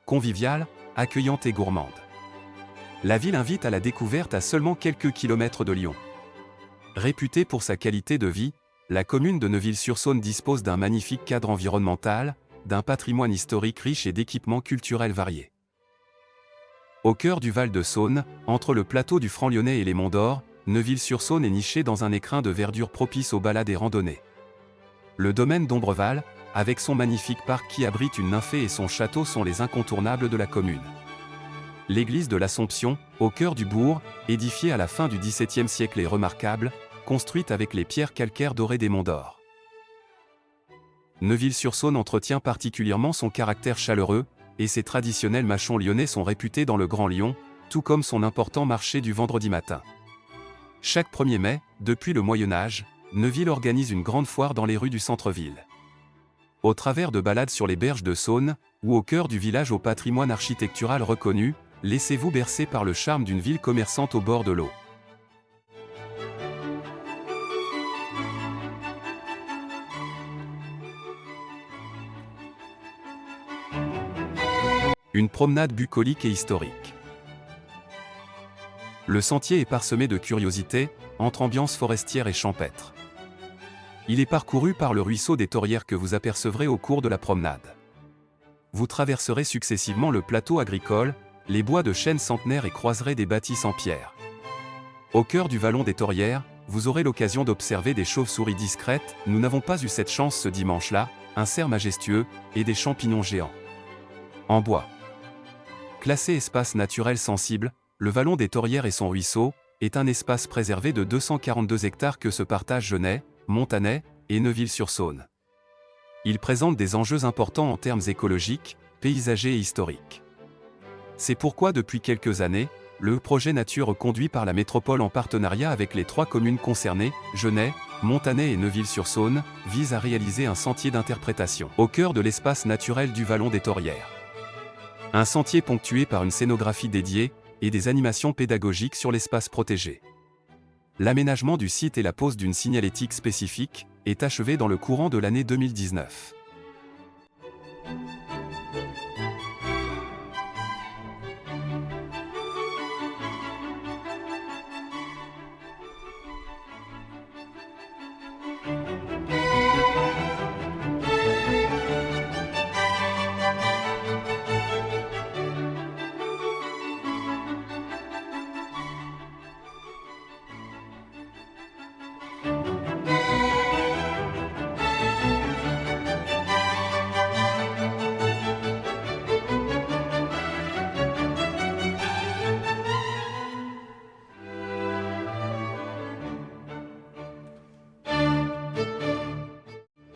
conviviale, accueillante et gourmande. La ville invite à la découverte à seulement quelques kilomètres de Lyon. Réputée pour sa qualité de vie, la commune de Neuville-sur-Saône dispose d'un magnifique cadre environnemental, d'un patrimoine historique riche et d'équipements culturels variés. Au cœur du Val-de-Saône, entre le plateau du Franc-Lyonnais et les Monts d'Or, Neuville-sur-Saône est nichée dans un écrin de verdure propice aux balades et randonnées. Le domaine d'Ombreval, avec son magnifique parc qui abrite une nymphée et son château sont les incontournables de la commune. L'église de l'Assomption, au cœur du bourg, édifiée à la fin du XVIIe siècle est remarquable, construite avec les pierres calcaires dorées des Monts d'Or. Neuville-sur-Saône entretient particulièrement son caractère chaleureux, et ses traditionnels mâchons lyonnais sont réputés dans le Grand Lyon, tout comme son important marché du vendredi matin. Chaque 1er mai, depuis le Moyen-Âge, Neuville organise une grande foire dans les rues du centre-ville. Au travers de balades sur les berges de Saône, ou au cœur du village au patrimoine architectural reconnu, laissez-vous bercer par le charme d'une ville commerçante au bord de l'eau. Une promenade bucolique et historique. Le sentier est parsemé de curiosités, entre ambiance forestière et champêtre. Il est parcouru par le ruisseau des Torrières que vous apercevrez au cours de la promenade. Vous traverserez successivement le plateau agricole, les bois de chênes centenaires et croiserez des bâtisses en pierre. Au cœur du vallon des Torrières, vous aurez l'occasion d'observer des chauves-souris discrètes, nous n'avons pas eu cette chance ce dimanche-là, un cerf majestueux, et des champignons géants. En bois. Classé espace naturel sensible, le vallon des Torrières et son ruisseau, est un espace préservé de 242 hectares que se partagent Genêt, Montanet et Neuville-sur-Saône. Il présente des enjeux importants en termes écologiques, paysagers et historiques. C'est pourquoi depuis quelques années, le projet Nature conduit par la métropole en partenariat avec les 3 communes concernées, Genêt, Montanet et Neuville-sur-Saône, vise à réaliser un sentier d'interprétation au cœur de l'espace naturel du vallon des Torrières. Un sentier ponctué par une scénographie dédiée et des animations pédagogiques sur l'espace protégé. L'aménagement du site et la pose d'une signalétique spécifique est achevé dans le courant de l'année 2019.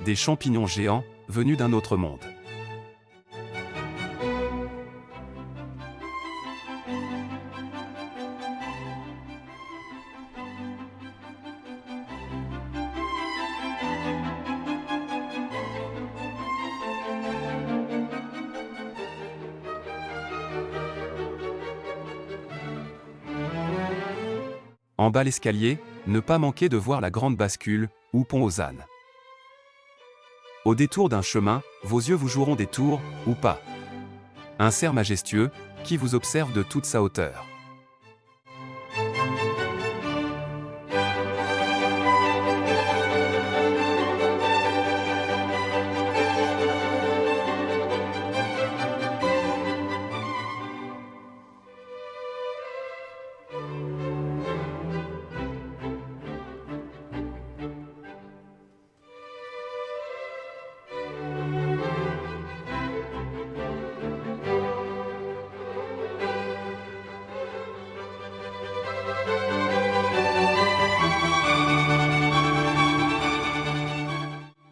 Des champignons géants, venus d'un autre monde. En bas l'escalier, ne pas manquer de voir la grande bascule, ou pont aux ânes. Au détour d'un chemin, vos yeux vous joueront des tours, ou pas. Un cerf majestueux, qui vous observe de toute sa hauteur.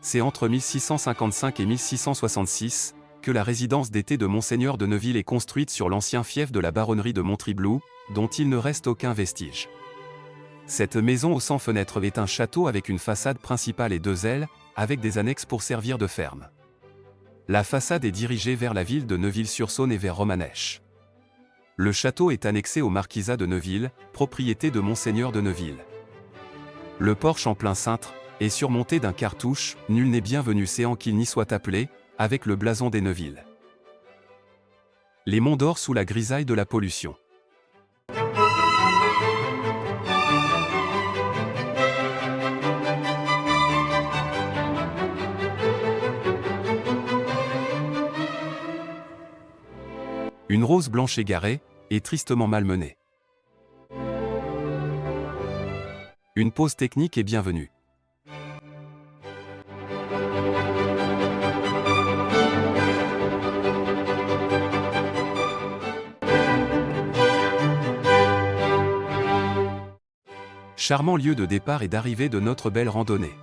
C'est entre 1655 et 1666 que la résidence d'été de Monseigneur de Neuville est construite sur l'ancien fief de la baronnerie de Montriblou, dont il ne reste aucun vestige. Cette maison aux 100 fenêtres est un château avec une façade principale et 2 ailes, avec des annexes pour servir de ferme. La façade est dirigée vers la ville de Neuville-sur-Saône et vers Romanèche. Le château est annexé au marquisat de Neuville, propriété de Monseigneur de Neuville. Le porche en plein cintre est surmonté d'un cartouche, nul n'est bienvenu séant qu'il n'y soit appelé, avec le blason des Neuville. Les monts d'or sous la grisaille de la pollution. Une rose blanche égarée, et tristement malmenée. Une pause technique est bienvenue. Charmant lieu de départ et d'arrivée de notre belle randonnée.